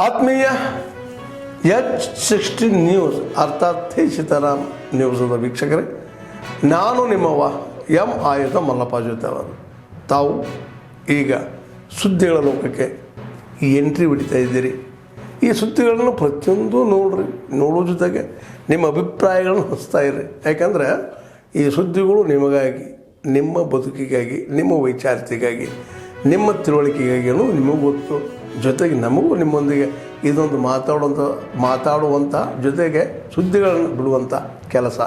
ಆತ್ಮೀಯ H16 news ಅರ್ಥಾತ್ ಸೀತಾರಾಮ್ ನ್ಯೂಸದ ವೀಕ್ಷಕರೇ, ನಾನು ನಿಮ್ಮವ ಎಂ ಆಯುಧ ಮಲ್ಲಪ್ಪ ಜೊತೆವರು. ತಾವು ಈಗ ಸುದ್ದಿಗಳ ಲೋಕಕ್ಕೆ ಎಂಟ್ರಿ ಹೊಡಿತಾ ಇದ್ದೀರಿ. ಈ ಸುದ್ದಿಗಳನ್ನು ಪ್ರತಿಯೊಂದು ನೋಡೋ ಜೊತೆಗೆ ನಿಮ್ಮ ಅಭಿಪ್ರಾಯಗಳನ್ನು ಹಂಚ್ತಾ ಇರ್ರಿ. ಯಾಕಂದರೆ ಈ ಸುದ್ದಿಗಳು ನಿಮಗಾಗಿ, ನಿಮ್ಮ ಬದುಕಿಗಾಗಿ, ನಿಮ್ಮ ವೈಚಾರಿಕೆಗಾಗಿ, ನಿಮ್ಮ ತಿಳುವಳಿಕೆಗಾಗಿಯೂ ನಿಮಗೂ ಗೊತ್ತು. ಜೊತೆಗೆ ನಮಗೂ ನಿಮ್ಮೊಂದಿಗೆ ಇದೊಂದು ಮಾತಾಡುವಂಥ ಜೊತೆಗೆ ಸುದ್ದಿಗಳನ್ನು ಬಿಡುವಂಥ ಕೆಲಸ.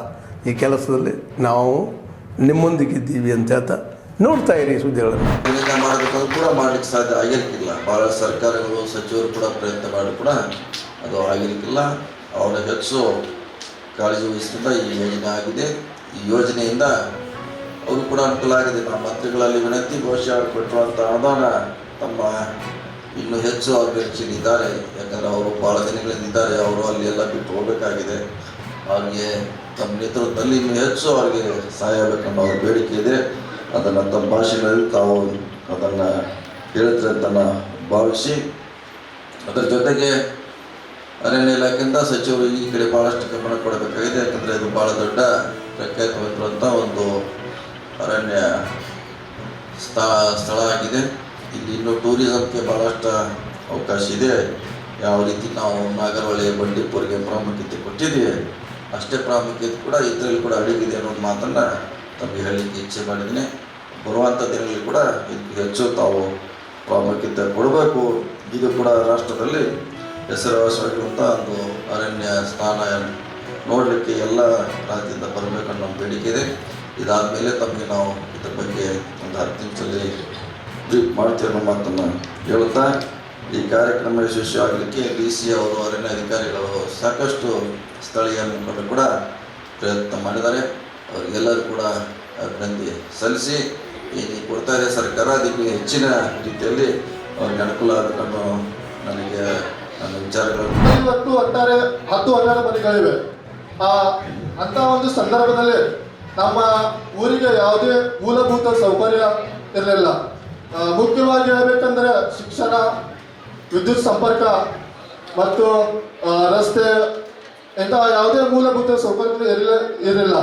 ಈ ಕೆಲಸದಲ್ಲಿ ನಾವು ನಿಮ್ಮೊಂದಿಗಿದ್ದೀವಿ ಅಂತ ಹೇಳ್ತಾ ನೋಡ್ತಾ ಇರಿ ಸುದ್ದಿಗಳನ್ನು. ಇದನ್ನ ಮಾಡಬೇಕಂದ್ರೂ ಕೂಡ ಮಾಡಲಿಕ್ಕೆ ಸಾಧ್ಯ ಆಗಿರ್ಕಿಲ್ಲ. ಭಾಳ ಸರ್ಕಾರಗಳು, ಸಚಿವರು ಕೂಡ ಪ್ರಯತ್ನ ಮಾಡಿ ಕೂಡ ಅದು ಆಗಿರ್ಕಿಲ್ಲ. ಅವರ ಹೆಚ್ಚು ಕಾಳಜಿ ವಹಿಸಿದ ಈ ಯೋಜನೆ ಆಗಿದೆ. ಈ ಯೋಜನೆಯಿಂದ ಅವರು ಕೂಡ ಅನುಕೂಲ ಆಗಿದೆ. ನಮ್ಮ ಮಂತ್ರಿಗಳಲ್ಲಿ ವಿನಂತಿ, ಬಹುಶಃ ಕೊಟ್ಟಿರುವಂಥ ಅನುದಾನ ತಮ್ಮ ಇನ್ನೂ ಹೆಚ್ಚು ಅವ್ರ ನಿರೀಕ್ಷೆಗಿದ್ದಾರೆ. ಯಾಕಂದರೆ ಅವರು ಭಾಳ ದಿನಗಳಿದ್ದಾರೆ. ಅವರು ಅಲ್ಲಿ ಎಲ್ಲ ಬಿಟ್ಟು ಹೋಗಬೇಕಾಗಿದೆ. ಅವ್ರಿಗೆ ತಮ್ಮ ನೇತೃತ್ವದಲ್ಲಿ ಇನ್ನೂ ಹೆಚ್ಚು ಅವರಿಗೆ ಸಹಾಯ ಆಗಬೇಕನ್ನೋ ಅವ್ರ ಬೇಡಿಕೆ ಇದೆ. ಅದನ್ನು ತಮ್ಮ ಭಾಷೆಗಳಲ್ಲಿ ತಾವು ಅದನ್ನು ಹೇಳ್ತಾರೆ ಅಂತ ಭಾವಿಸಿ, ಅದರ ಜೊತೆಗೆ ಅರಣ್ಯ ಇಲಾಖೆಯಿಂದ ಸಚಿವರು ಈ ಕಡೆ ಭಾಳಷ್ಟು ಗಮನ ಕೊಡಬೇಕಾಗಿದೆ. ಯಾಕಂದರೆ ಇದು ಭಾಳ ದೊಡ್ಡ ಪ್ರಖ್ಯಾತವಾಗಿರುವಂಥ ಒಂದು ಅರಣ್ಯ ಸ್ಥಳ ಆಗಿದೆ. ಇಲ್ಲಿ ಇನ್ನೂ ಟೂರಿಸಮ್ಗೆ ಭಾಳಷ್ಟು ಅವಕಾಶ ಇದೆ. ಯಾವ ರೀತಿ ನಾವು ನಾಗರಹೊಳೆ, ಬಂಡೀಪುರಿಗೆ ಪ್ರಾಮುಖ್ಯತೆ ಕೊಟ್ಟಿದ್ದೀವಿ, ಅಷ್ಟೇ ಪ್ರಾಮುಖ್ಯತೆ ಕೂಡ ಇದರಲ್ಲಿ ಕೂಡ ಅಡಗಿದೆ ಅನ್ನೋದು ಮಾತನ್ನು ತಮಗೆ ಹೇಳಲಿಕ್ಕೆ ಇಚ್ಛೆ ಮಾಡಿದ್ದೀನಿ. ಬರುವಂಥ ದಿನಗಳಲ್ಲಿ ಕೂಡ ಇದಕ್ಕೆ ಹೆಚ್ಚು ತಾವು ಪ್ರಾಮುಖ್ಯತೆ ಕೊಡಬೇಕು. ಇದು ಕೂಡ ರಾಷ್ಟ್ರದಲ್ಲಿ ಹೆಸರುವಾಸವಾಗಿರುವಂಥ ಒಂದು ಅರಣ್ಯ ಸ್ಥಾನ ನೋಡಲಿಕ್ಕೆ ಎಲ್ಲ ರಾಜ್ಯದಿಂದ ಬರಬೇಕನ್ನೋ ಬೇಡಿಕೆ ಇದೆ. ಇದಾದ ಮೇಲೆ ತಮಗೆ ನಾವು ಇದ್ರ ಬಗ್ಗೆ ಒಂದು 10 ನಿಮಿಷದಲ್ಲಿ ಬ್ರೀಫ್ ಮಾಡ್ತೀವಿ ಅನ್ನೋ ಮಾತನ್ನು ಹೇಳುತ್ತಾ, ಈ ಕಾರ್ಯಕ್ರಮ ಯಶಸ್ವಿಯಾಗಲಿಕ್ಕೆ DC ಅವರು, ಅರಣ್ಯ ಅಧಿಕಾರಿಗಳು, ಸಾಕಷ್ಟು ಸ್ಥಳೀಯ ಮುಖಂಡರು ಕೂಡ ಪ್ರಯತ್ನ ಮಾಡಿದ್ದಾರೆ. ಅವರಿಗೆಲ್ಲರೂ ಕೂಡ ಅಭಿನಂದನೆ ಸಲ್ಲಿಸಿ, ಏನು ಕೊಡ್ತಾ ಇದೆ ಸರ್ಕಾರ ಅದಕ್ಕೆ ಹೆಚ್ಚಿನ ರೀತಿಯಲ್ಲಿ ಅವ್ರಿಗೆ ಅನುಕೂಲ ಆಗಬೇಕನ್ನೋ ನನಗೆ ನನ್ನ ವಿಚಾರಗಳು. ಇವತ್ತು ಒಟ್ಟಾರೆ 10-12 ಮನೆಗಳಿವೆ. ಅಂಥ ಒಂದು ಸಂದರ್ಭದಲ್ಲಿ ನಮ್ಮ ಊರಿಗೆ ಯಾವುದೇ ಮೂಲಭೂತ ಸೌಕರ್ಯ ಇರಲಿಲ್ಲ. ಮುಖ್ಯವಾಗಿ ಹೇಳಬೇಕಂದ್ರೆ ಶಿಕ್ಷಣ, ವಿದ್ಯುತ್ ಸಂಪರ್ಕ ಮತ್ತು ರಸ್ತೆ ಇಂತಹ ಯಾವುದೇ ಮೂಲಭೂತ ಸೌಕರ್ಯಗಳು ಇರಲಿಲ್ಲ.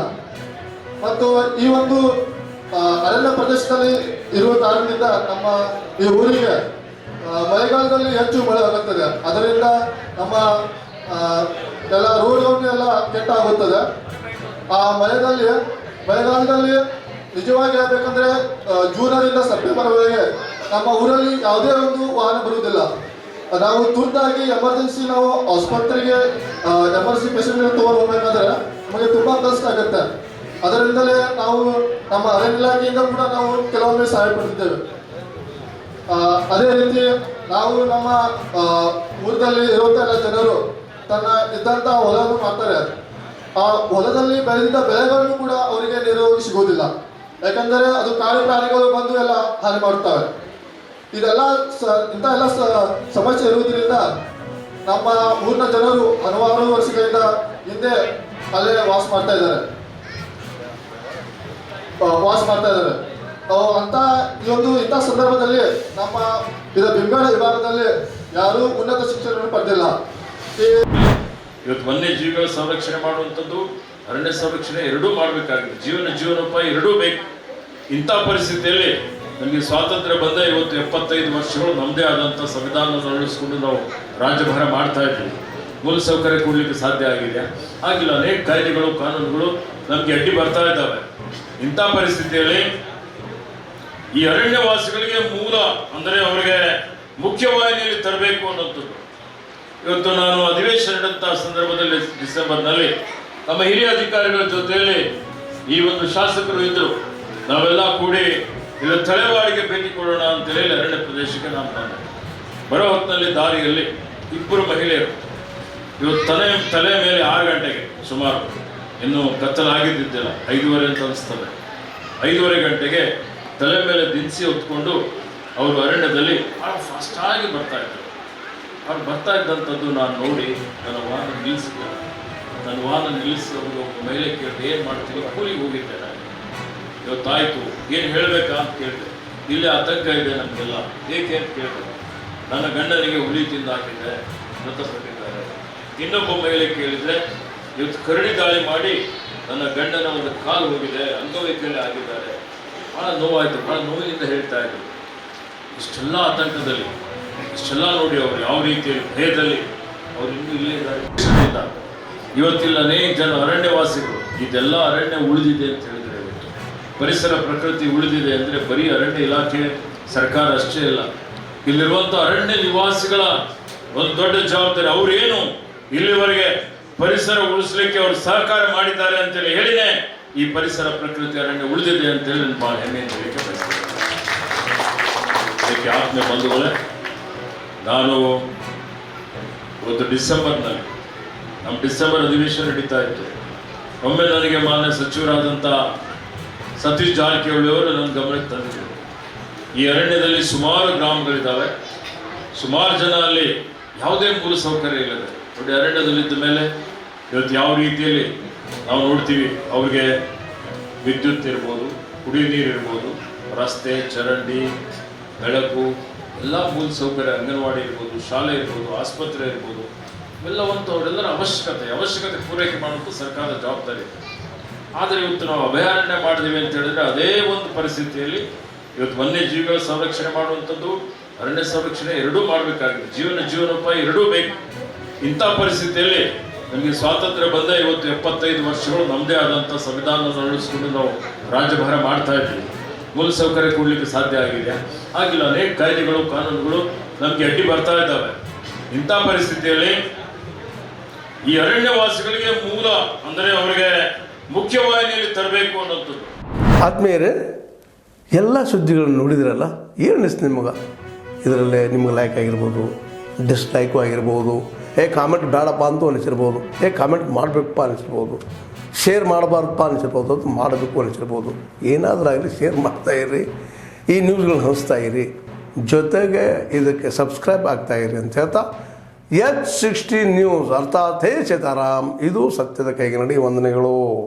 ಮತ್ತು ಈ ಒಂದು ಅರಣ್ಯ ಪ್ರದೇಶದಲ್ಲಿ ಇರುವ ಕಾರಣದಿಂದ ನಮ್ಮ ಈ ಊರಿಗೆ ಮಳೆಗಾಲದಲ್ಲಿ ಹೆಚ್ಚು ಮಳೆ ಆಗುತ್ತದೆ. ಅದರಿಂದ ನಮ್ಮ ಎಲ್ಲ ರೋಡ್ಗಳನ್ನು ಎಲ್ಲ ಕೆಟ್ಟಾಗುತ್ತದೆ. ಆ ಮಳೆಗಾಲದಲ್ಲಿ ನಿಜವಾಗಿ ಹೇಳ್ಬೇಕಂದ್ರೆ ಜೂನರಿಂದ ಸೆಪ್ಟೆಂಬರ್ವರೆಗೆ ನಮ್ಮ ಊರಲ್ಲಿ ಯಾವುದೇ ಒಂದು ವಾಹನ ಬರುವುದಿಲ್ಲ. ನಾವು ತುರ್ತಾಗಿ ಎಮರ್ಜೆನ್ಸಿ ನಾವು ಆಸ್ಪತ್ರೆಗೆ ಎಮರ್ಜೆನ್ಸಿ ಪೇಷಂಟ್ ತೊಗೊಂಡು ಹೋಗ್ಬೇಕಾದ್ರೆ ನಮಗೆ ತುಂಬ ಕಷ್ಟ ಆಗುತ್ತೆ. ಅದರಿಂದಲೇ ನಾವು ನಮ್ಮ ಅರಣ್ಯ ಇಲಾಖೆಯಿಂದ ಕೂಡ ನಾವು ಕೆಲವೊಮ್ಮೆ ಸಹಾಯ ಪಡ್ತಿದ್ದೇವೆ. ಅದೇ ರೀತಿ ನಾವು ನಮ್ಮ ಊರಲ್ಲಿ ಇರುವಂಥ ಎಲ್ಲ ಜನರು ಇದ್ದಂಥ ಹೊಲವನ್ನು ಮಾಡ್ತಾರೆ. ಆ ಹೊಲದಲ್ಲಿ ಬೆಳೆದಿದ್ದ ಬೆಳೆಗಳನ್ನು ಕೂಡ ಅವರಿಗೆ ನೇರವಾಗಿ ಸಿಗೋದಿಲ್ಲ. ಯಾಕಂದರೆ ಅದು ಕಾಡು ಪ್ರಾಣಿಗಳು ಬಂದು ಎಲ್ಲ ಹಾನಿ ಮಾಡುತ್ತವೆ. ಇದೆಲ್ಲ ಇಂಥ ಎಲ್ಲ ಸಮಸ್ಯೆ ಇರುವುದರಿಂದ ನಮ್ಮ ಊರಿನ ಜನರು ಹಲವಾರು ವರ್ಷಗಳಿಂದ ಹಿಂದೆ ಅಲ್ಲೇ ವಾಸ ಮಾಡ್ತಾ ಇದ್ದಾರೆ. ಇಂಥ ಸಂದರ್ಭದಲ್ಲಿ ನಮ್ಮ ಬಿಂಬೇಳ ವಿಭಾಗದಲ್ಲಿ ಯಾರೂ ಉನ್ನತ ಶಿಕ್ಷಣವನ್ನು ಪಡೆದಿಲ್ಲ. ಇವತ್ತು ವನ್ಯಜೀವಿಗಳ ಸಂರಕ್ಷಣೆ ಮಾಡುವಂಥದ್ದು, ಅರಣ್ಯ ಸಂರಕ್ಷಣೆ ಎರಡೂ ಮಾಡಬೇಕಾಗಿದೆ. ಜೀವನೋಪಾಯ ಎರಡೂ ಬೇಕು. ಇಂಥ ಪರಿಸ್ಥಿತಿಯಲ್ಲಿ ನಮಗೆ ಸ್ವಾತಂತ್ರ್ಯ ಬಂದ ಇವತ್ತು 75 ವರ್ಷಗಳು ನಮ್ಮದೇ ಆದಂಥ ಸಂವಿಧಾನವನ್ನು ಅಳವಡಿಸ್ಕೊಂಡು ನಾವು ರಾಜ್ಯಭಾರ ಮಾಡ್ತಾ ಇದ್ದೀವಿ. ಮೂಲಸೌಕರ್ಯ ಕೊಡಲಿಕ್ಕೆ ಸಾಧ್ಯ ಆಗಿದೆ ಆಗಿಲ್ಲ. ಅನೇಕ ಕಾಯ್ದೆಗಳು, ಕಾನೂನುಗಳು ನಮಗೆ ಅಡ್ಡಿ ಬರ್ತಾ ಇದ್ದಾವೆ. ಇಂಥ ಪರಿಸ್ಥಿತಿಯಲ್ಲಿ ಈ ಅರಣ್ಯವಾಸಿಗಳಿಗೆ ಮೂಲ ಅಂದರೆ ಅವರಿಗೆ ಮುಖ್ಯವಾಹಿನಿಯಲ್ಲಿ ತರಬೇಕು ಅನ್ನೋಂಥದ್ದು. ಇವತ್ತು ನಾನು ಅಧಿವೇಶನ ನಡೆದಂಥ ಸಂದರ್ಭದಲ್ಲಿ ಡಿಸೆಂಬರ್ನಲ್ಲಿ ನಮ್ಮ ಹಿರಿಯ ಅಧಿಕಾರಿಗಳ ಜೊತೆಯಲ್ಲಿ ಈ ಒಂದು ಶಾಸಕರು ಇದ್ದರು. ನಾವೆಲ್ಲ ಕೂಡಿ ಇಲ್ಲಿ ತಲೆವಾಡಿಗೆ ಭೇಟಿ ಕೊಡೋಣ ಅಂತೇಳಿ ಅರಣ್ಯ ಪ್ರದೇಶಕ್ಕೆ ನಾನು ಬಂದೆ. ಬರೋ ಹೊತ್ತಿನಲ್ಲಿ ದಾರಿಯಲ್ಲಿ 2 ಮಹಿಳೆಯರು ಇವತ್ತು ತಲೆ ಮೇಲೆ 6 ಗಂಟೆಗೆ ಸುಮಾರು, ಇನ್ನೂ ಕತ್ತಲಾಗಿದ್ದಿದ್ದಿಲ್ಲ, 5:30 ಅಂತ ಅನಿಸ್ತದೆ, 5:30 ಗಂಟೆಗೆ ತಲೆ ಮೇಲೆ ದಿನಸಿ ಹೊತ್ಕೊಂಡು ಅವರು ಅರಣ್ಯದಲ್ಲಿ ಭಾಳ ಫಾಸ್ಟಾಗಿ ಬರ್ತಾಯಿದ್ರು. ಅವ್ರು ಬರ್ತಾ ಇದ್ದಂಥದ್ದು ನಾನು ನೋಡಿ ನನ್ನ ವಾಹನ ನಿಲ್ಲಿಸಿದ್ದೆ. ನನ್ನ ವಾಹನ ನಿಲ್ಲಿಸಿ ಅವರು ಮಹಿಳೆ ಕೇಳಿದೆ, ಏನು ಮಾಡ್ತೀವಿ? ಕೂಲಿಗೆ ಹೋಗಿದ್ದೆ ನಾನು. ಇವತ್ತಾಯಿತು, ಏನು ಹೇಳಬೇಕಾ ಅಂತ ಕೇಳಿದೆ. ಇಲ್ಲೇ ಆತಂಕ ಇದೆ ನಮಗೆಲ್ಲ, ಏಕೆ ಅಂತ ಕೇಳಿದೆ. ನನ್ನ ಗಂಡನಿಗೆ ಹುಲಿ ತಿಂದು ಹಾಕಿದೆ, ಮೃತಪಟ್ಟಿದ್ದಾರೆ. ಇನ್ನೊಬ್ಬ ಮಹಿಳೆ ಕೇಳಿದರೆ ಇವತ್ತು ಕರಡಿ ದಾಳಿ ಮಾಡಿ ನನ್ನ ಗಂಡನ ಒಂದು ಕಾಲು ಹೋಗಿದೆ, ಅಂಗವೈಕಲ್ಯ ಆಗಿದ್ದಾರೆ. ಭಾಳ ನೋವಾಯಿತು, ಭಾಳ ನೋವಿನಿಂದ ಹೇಳ್ತಾ ಇದ್ರು. ಇಷ್ಟೆಲ್ಲ ಆತಂಕದಲ್ಲಿ, ಇಷ್ಟೆಲ್ಲ ನೋಡಿ ಅವರು ಯಾವ ರೀತಿಯಲ್ಲಿ ಭಯದಲ್ಲಿ ಅವ್ರು ಇನ್ನೂ ಇಲ್ಲೇ ಇದ್ದಾರೆ. ಇವತ್ತಿಲ್ಲ ಅನೇಕ ಜನ ಅರಣ್ಯವಾಸಿಗಳು, ಇದೆಲ್ಲ ಅರಣ್ಯ ಉಳಿದಿದೆ ಅಂತ ಹೇಳಿದರೆ, ಇವತ್ತು ಪರಿಸರ ಪ್ರಕೃತಿ ಉಳಿದಿದೆ ಅಂದರೆ ಬರೀ ಅರಣ್ಯ ಇಲಾಖೆ ಸರ್ಕಾರ ಅಷ್ಟೇ ಇಲ್ಲ, ಇಲ್ಲಿರುವಂಥ ಅರಣ್ಯ ನಿವಾಸಿಗಳ ಒಂದು ದೊಡ್ಡ ಜವಾಬ್ದಾರಿ. ಅವರೇನು ಇಲ್ಲಿವರೆಗೆ ಪರಿಸರ ಉಳಿಸ್ಲಿಕ್ಕೆ ಅವರು ಸಹಕಾರ ಮಾಡಿದ್ದಾರೆ ಅಂತೇಳಿ ಹೇಳಿನೇ ಈ ಪರಿಸರ ಪ್ರಕೃತಿ ಅರಣ್ಯ ಉಳಿದಿದೆ ಅಂತೇಳಿ ನಾನು ಭಾಳ ಹೆಮ್ಮೆಯಿಂದ ಹೇಳಿಕೆ ಬಯಸ್ತೇನೆ. ಅದಕ್ಕೆ ಆತ್ಮೀಯ ಬಂಧುಗಳೇ, ನಾನು ಇವತ್ತು ಡಿಸೆಂಬರ್ನಲ್ಲಿ ನಮ್ಮ ಡಿಸೆಂಬರ್ ಅಧಿವೇಶನ ನಡೀತಾ ಇತ್ತು. ಒಮ್ಮೆ ನನಗೆ ಮಾನ್ಯ ಸಚಿವರಾದಂಥ ಸತೀಶ್ ಜಾರಕಿಹೊಳಿ ಅವರು ನನ್ನ ಗಮನಕ್ಕೆ ತಂದಿದ್ದರು. ಈ ಅರಣ್ಯದಲ್ಲಿ ಸುಮಾರು ಗ್ರಾಮಗಳಿದ್ದಾವೆ, ಸುಮಾರು ಜನ ಅಲ್ಲಿ ಯಾವುದೇ ಮೂಲ ಸೌಕರ್ಯ ಇಲ್ಲದೆ ನೋಡಿ ಅರಣ್ಯದಲ್ಲಿದ್ದ ಮೇಲೆ ಇವತ್ತು ಯಾವ ರೀತಿಯಲ್ಲಿ ನಾವು ನೋಡ್ತೀವಿ, ಅವ್ರಿಗೆ ವಿದ್ಯುತ್ ಇರ್ಬೋದು, ಕುಡಿಯೋ ನೀರು ಇರ್ಬೋದು, ರಸ್ತೆ, ಚರಂಡಿ, ಬೆಳಕು, ಎಲ್ಲ ಮೂಲ ಸೌಕರ್ಯ, ಅಂಗನವಾಡಿ ಇರ್ಬೋದು, ಶಾಲೆ ಇರ್ಬೋದು, ಆಸ್ಪತ್ರೆ ಇರ್ಬೋದು, ಇವೆಲ್ಲವಂತೂ ಅವರೆಲ್ಲರ ಅವಶ್ಯಕತೆ ಪೂರೈಕೆ ಮಾಡುವಂಥ ಸರ್ಕಾರದ ಜವಾಬ್ದಾರಿ. ಆದರೆ ಇವತ್ತು ನಾವು ಅಭಯಾರಣ್ಯ ಮಾಡಿದ್ದೀವಿ ಅಂತ ಹೇಳಿದ್ರೆ ಅದೇ ಒಂದು ಪರಿಸ್ಥಿತಿಯಲ್ಲಿ ಇವತ್ತು ವನ್ಯಜೀವಿಗಳ ಸಂರಕ್ಷಣೆ ಮಾಡುವಂಥದ್ದು, ಅರಣ್ಯ ಸಂರಕ್ಷಣೆ ಎರಡೂ ಮಾಡಬೇಕಾಗಿದೆ. ಜೀವನೋಪಾಯ ಎರಡೂ ಬೇಕು. ಇಂಥ ಪರಿಸ್ಥಿತಿಯಲ್ಲಿ ನಮಗೆ ಸ್ವಾತಂತ್ರ್ಯ ಬಂದ ಇವತ್ತು 75 ವರ್ಷಗಳು ನಮ್ಮದೇ ಆದಂಥ ಸಂವಿಧಾನವನ್ನು ಅಳವಡಿಸ್ಕೊಂಡು ನಾವು ರಾಜ್ಯಭಾರ ಮಾಡ್ತಾ ಇದ್ದೀವಿ. ಮೂಲ ಸೌಕರ್ಯ ಕೊಡಲಿಕ್ಕೆ ಸಾಧ್ಯ ಆಗಿದೆ? ಆಗಿಲ್ಲ. ಅನೇಕ ಕಾಯ್ದೆಗಳು, ಕಾನೂನುಗಳು ನಮಗೆ ಅಡ್ಡಿ ಬರ್ತಾ ಇದ್ದಾವೆ. ಇಂಥ ಪರಿಸ್ಥಿತಿಯಲ್ಲಿ ಈ ಅರಣ್ಯವಾಸಿಗಳಿಗೆ ಮೂಲ ಅಂದರೆ ಅವರಿಗೆ ಮುಖ್ಯವಾಹಿನಿಯಲ್ಲಿ ತರಬೇಕು ಅನ್ನೋಂಥದ್ದು. ಆತ್ಮೀಯರೇ, ಎಲ್ಲ ಸುದ್ದಿಗಳನ್ನು ನೋಡಿದ್ರಲ್ಲ, ಏನು ಅನಿಸ್ತು ನಿಮಗೆ? ಇದರಲ್ಲೇ ನಿಮ್ಗೆ ಲೈಕ್ ಆಗಿರ್ಬೋದು, ಡಿಸ್ಲೈಕು ಆಗಿರ್ಬೋದು, ಕಾಮೆಂಟ್ ಬೇಡಪ್ಪ ಅಂತೂ ಅನಿಸಿರ್ಬೋದು, ಕಾಮೆಂಟ್ ಮಾಡಬೇಕಪ್ಪ ಅನಿಸಿರ್ಬೋದು, ಶೇರ್ ಮಾಡಬಾರ್ದಪ್ಪ ಅನಿಸಿರ್ಬೋದು, ಅದು ಮಾಡಬೇಕು ಅನಿಸಿರ್ಬೋದು. ಏನಾದರೂ ಆಗಲಿ ಶೇರ್ ಮಾಡ್ತಾಯಿರಿ, ಈ ನ್ಯೂಸ್ಗಳನ್ನ ಹಂಚ್ತಾ ಇರಿ, ಜೊತೆಗೆ ಇದಕ್ಕೆ ಸಬ್ಸ್ಕ್ರೈಬ್ ಆಗ್ತಾಯಿರಿ ಅಂತ ಹೇಳ್ತಾ H16 ನ್ಯೂಸ್ ಅರ್ಥಾತ್ ಹೇ ಸೀತಾರಾಮ್, ಇದು ಸತ್ಯದ ಕೈಗೆ ನಡಿ. ವಂದನೆಗಳು.